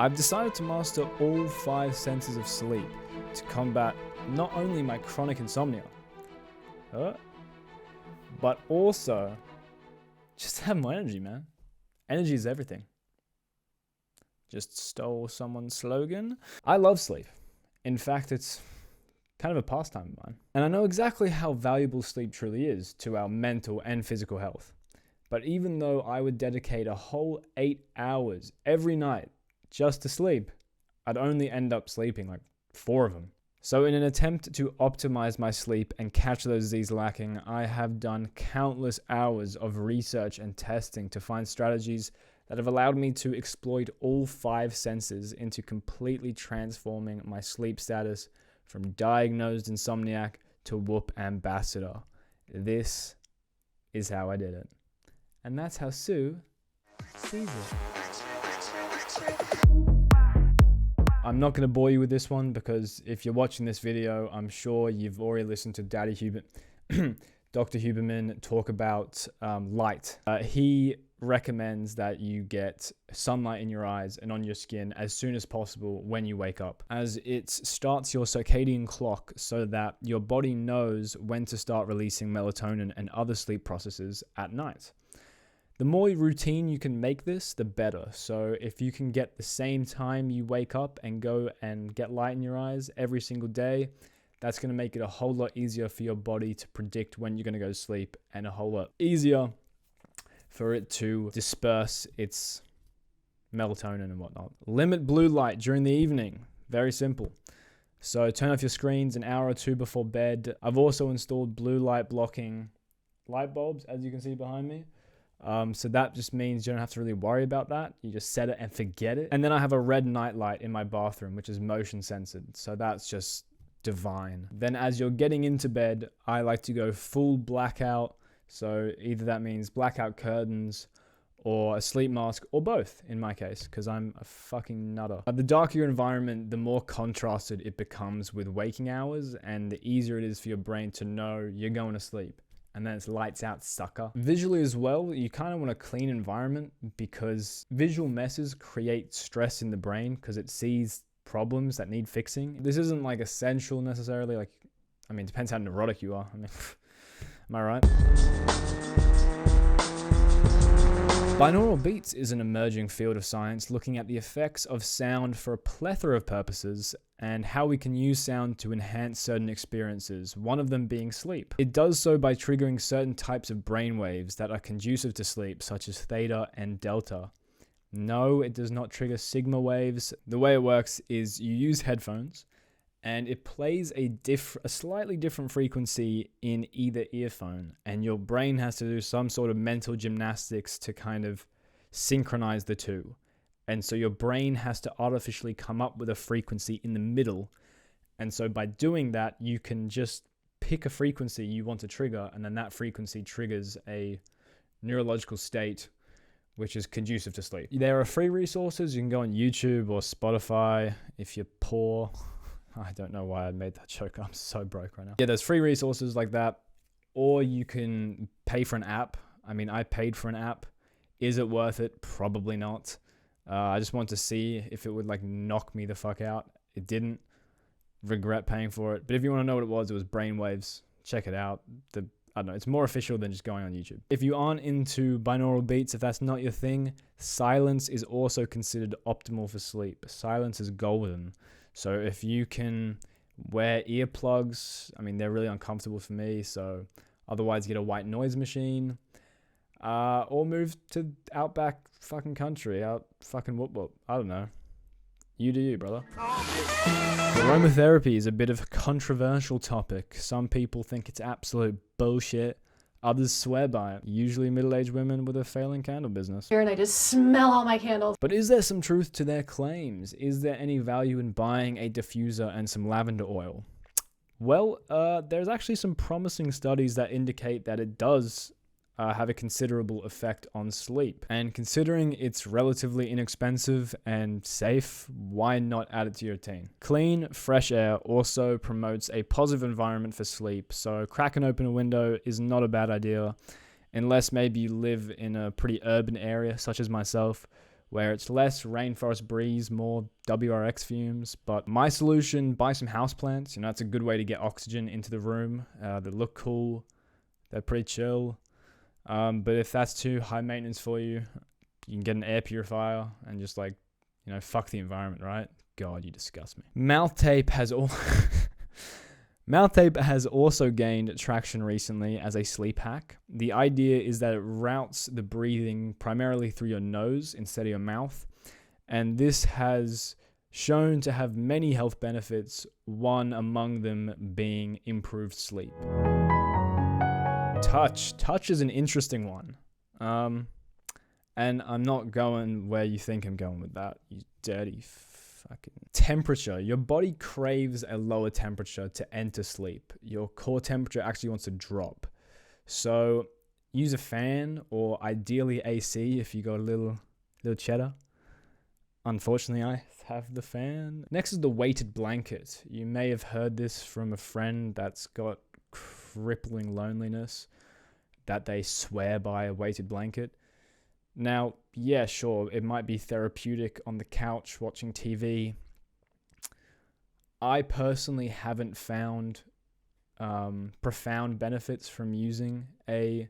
I've decided to master all 5 senses of sleep to combat not only my chronic insomnia, but also just have more energy, man. Energy is everything. Just stole someone's slogan. I love sleep. In fact, it's kind of a pastime of mine. And I know exactly how valuable sleep truly is to our mental and physical health. But even though I would dedicate a whole 8 hours every night just to sleep, I'd only end up sleeping like 4 of them. So in an attempt to optimize my sleep and catch those Z's lacking, I have done countless hours of research and testing to find strategies that have allowed me to exploit all 5 senses into completely transforming my sleep status from diagnosed insomniac to whoop ambassador. This is how I did it. And that's how Sue sees it. I'm not going to bore you with this one because if you're watching this video, I'm sure you've already listened to Dr. Huberman talk about light. He recommends that you get sunlight in your eyes and on your skin as soon as possible when you wake up, as it starts your circadian clock so that your body knows when to start releasing melatonin and other sleep processes at night. The more routine you can make this, the better. So if you can get the same time you wake up and go and get light in your eyes every single day, that's going to make it a whole lot easier for your body to predict when you're going to go to sleep, and a whole lot easier for it to disperse its melatonin and whatnot. Limit blue light during the evening. Very simple. So turn off your screens an hour or 2 before bed. I've also installed blue light blocking light bulbs, as you can see behind me. So that just means you don't have to really worry about that. You just set it and forget it. And then I have a red night light in my bathroom, which is motion censored. So that's just divine. Then as you're getting into bed, I like to go full blackout. So either that means blackout curtains or a sleep mask, or both in my case, because I'm a fucking nutter. The darker your environment, the more contrasted it becomes with waking hours, and the easier it is for your brain to know you're going to sleep. And then it's lights out, sucker. Visually as well, you kind of want a clean environment because visual messes create stress in the brain because it sees problems that need fixing. This isn't like essential necessarily. Like, I mean, it depends how neurotic you are. I mean, am I right? Binaural beats is an emerging field of science looking at the effects of sound for a plethora of purposes and how we can use sound to enhance certain experiences, one of them being sleep. It does so by triggering certain types of brain waves that are conducive to sleep, such as theta and delta. No, it does not trigger sigma waves. The way it works is you use headphones and it plays a slightly different frequency in either earphone, and your brain has to do some sort of mental gymnastics to kind of synchronize the two. And so your brain has to artificially come up with a frequency in the middle. And so by doing that, you can just pick a frequency you want to trigger, and then that frequency triggers a neurological state which is conducive to sleep. There are free resources. You can go on YouTube or Spotify if you're poor. I don't know why I made that joke. I'm so broke right now. Yeah, there's free resources like that. Or you can pay for an app. I mean, I paid for an app. Is it worth it? Probably not. I just wanted to see if it would like knock me the fuck out. It didn't. Regret paying for it. But if you want to know what it was Brainwaves. Check it out. I don't know, it's more official than just going on YouTube. If you aren't into binaural beats, if that's not your thing, silence is also considered optimal for sleep. Silence is golden. So if you can wear earplugs, I mean, they're really uncomfortable for me. So otherwise get a white noise machine, or move to outback fucking country, out fucking whoop whoop. I don't know. You do you, brother. Aromatherapy is a bit of a controversial topic. Some people think it's absolute bullshit. Others swear by it. Usually middle-aged women with a failing candle business. Here and I just smell all my candles. But is there some truth to their claims? Is there any value in buying a diffuser and some lavender oil? Well, there's actually some promising studies that indicate that it does have a considerable effect on sleep. And considering it's relatively inexpensive and safe, why not add it to your routine? Clean, fresh air also promotes a positive environment for sleep, so cracking open a window is not a bad idea, unless maybe you live in a pretty urban area, such as myself, where it's less rainforest breeze, more WRX fumes. But my solution, buy some houseplants. You know, it's a good way to get oxygen into the room. They look cool. They're pretty chill. But if that's too high maintenance for you, you can get an air purifier and just like, you know, fuck the environment, right? God, you disgust me. Mouth tape has also gained traction recently as a sleep hack. The idea is that it routes the breathing primarily through your nose instead of your mouth. And this has shown to have many health benefits, one among them being improved sleep. Touch is an interesting one. And I'm not going where you think I'm going with that, you dirty fucking... Temperature. Your body craves a lower temperature to enter sleep. Your core temperature actually wants to drop. So use a fan, or ideally AC if you got a little cheddar. Unfortunately, I have the fan. Next is the weighted blanket. You may have heard this from a friend that's got crippling loneliness, that they swear by a weighted blanket. Now, yeah, sure, it might be therapeutic on the couch watching TV. I personally haven't found profound benefits from using a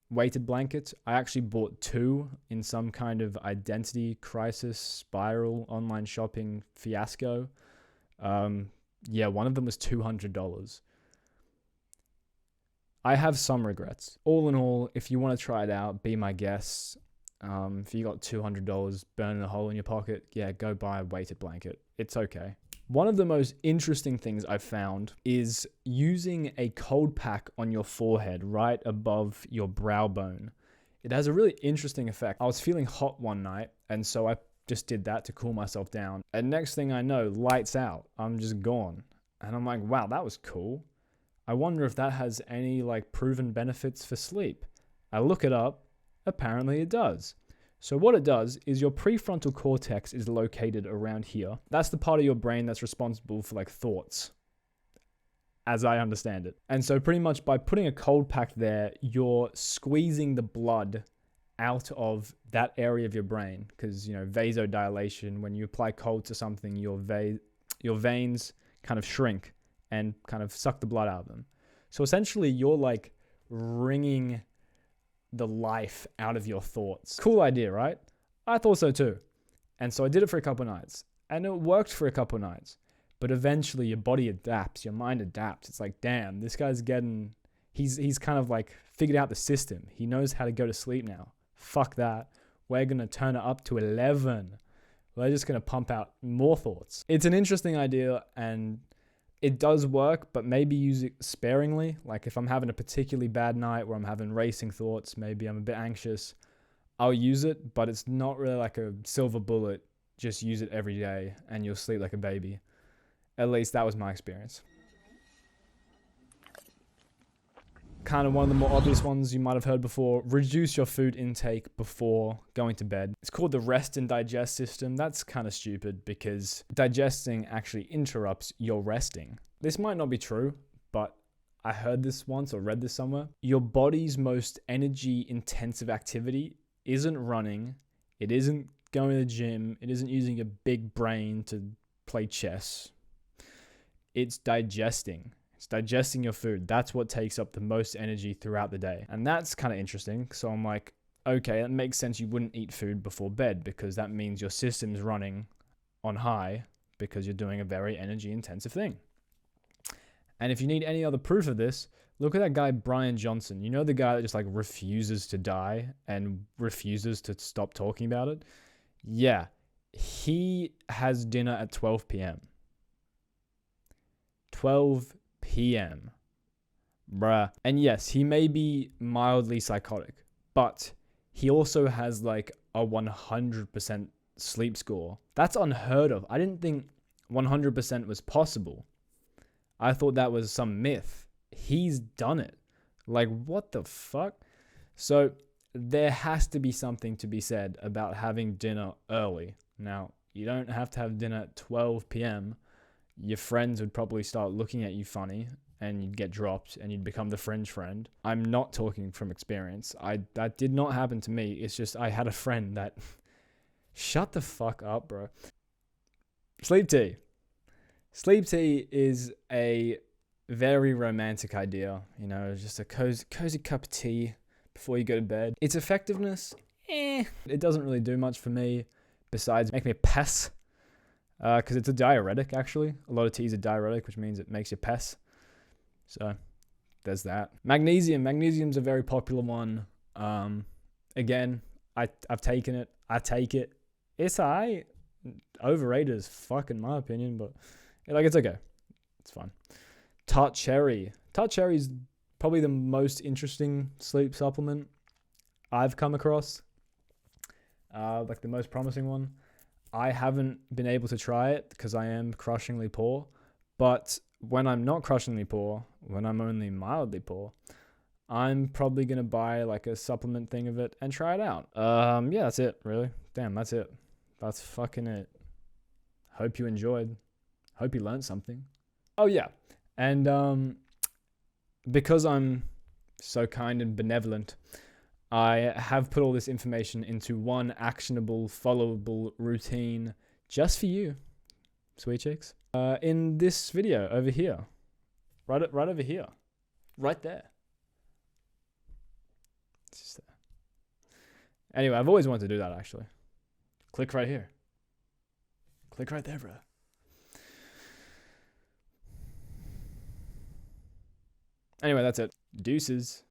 weighted blanket. I actually bought 2 in some kind of identity crisis spiral online shopping fiasco. Yeah, one of them was $200. I have some regrets. All in all, if you want to try it out, be my guest. If you got $200 burning a hole in your pocket, yeah, go buy a weighted blanket. It's okay. One of the most interesting things I've found is using a cold pack on your forehead right above your brow bone. It has a really interesting effect. I was feeling hot one night, and so I just did that to cool myself down. And next thing I know, lights out. I'm just gone. And I'm like, wow, that was cool. I wonder if that has any like proven benefits for sleep. I look it up. Apparently it does. So what it does is your prefrontal cortex is located around here. That's the part of your brain that's responsible for like thoughts, as I understand it. And so pretty much by putting a cold pack there, you're squeezing the blood out of that area of your brain, because, you know, vasodilation, when you apply cold to something, your veins kind of shrink and kind of suck the blood out of them. So essentially you're like wringing the life out of your thoughts. Cool idea, right? I thought so too. And so I did it for a couple nights, and it worked for a couple nights. But eventually your body adapts, your mind adapts. It's like, damn, this guy's he's kind of like figured out the system. He knows how to go to sleep now. Fuck that. We're going to turn it up to 11. We're just going to pump out more thoughts. It's an interesting idea, and it does work, but maybe use it sparingly. Like if I'm having a particularly bad night where I'm having racing thoughts, maybe I'm a bit anxious, I'll use it, but it's not really like a silver bullet. Just use it every day and you'll sleep like a baby. At least that was my experience. Kind of one of the more obvious ones you might have heard before, reduce your food intake before going to bed. It's called the rest and digest system. That's kind of stupid because digesting actually interrupts your resting. This might not be true, but I heard this once or read this somewhere. Your body's most energy intensive activity isn't running. It isn't going to the gym. It isn't using a big brain to play chess. It's digesting. It's digesting your food. That's what takes up the most energy throughout the day. And that's kind of interesting. So I'm like, okay, that makes sense. You wouldn't eat food before bed because that means your system's running on high because you're doing a very energy intensive thing. And if you need any other proof of this, look at that guy, Brian Johnson. You know, the guy that just like refuses to die and refuses to stop talking about it? Yeah. He has dinner at 12 p.m. 12 p.m. Bruh. And yes, he may be mildly psychotic, but he also has like a 100% sleep score. That's unheard of. I didn't think 100% was possible. I thought that was some myth. He's done it. Like, what the fuck? So there has to be something to be said about having dinner early. Now, you don't have to have dinner at 12 p.m. Your friends would probably start looking at you funny, and you'd get dropped and you'd become the fringe friend. I'm not talking from experience. That did not happen to me. It's just I had a friend that shut the fuck up, bro. Sleep tea. Sleep tea is a very romantic idea, you know, just a cozy cup of tea before you go to bed. Its effectiveness, it doesn't really do much for me besides make me a pess, because it's a diuretic, actually. A lot of teas are diuretic, which means it makes you pess. So there's that. Magnesium's a very popular one. Again, I've taken it. I take it. It's alright. Overrated as fuck in my opinion, but like it's okay. It's fine. Tart cherry. Tart cherry is probably the most interesting sleep supplement I've come across. Like the most promising one. I haven't been able to try it because I am crushingly poor. But when I'm not crushingly poor, when I'm only mildly poor, I'm probably going to buy like a supplement thing of it and try it out. Yeah, that's it, really. Damn, that's it. That's fucking it. Hope you enjoyed. Hope you learned something. Oh, yeah. And because I'm so kind and benevolent, I have put all this information into one actionable, followable routine just for you, sweet chicks. In this video over here. Right over here. Right there. It's just there. Anyway, I've always wanted to do that, actually. Click right here. Click right there, bro. Anyway, that's it. Deuces.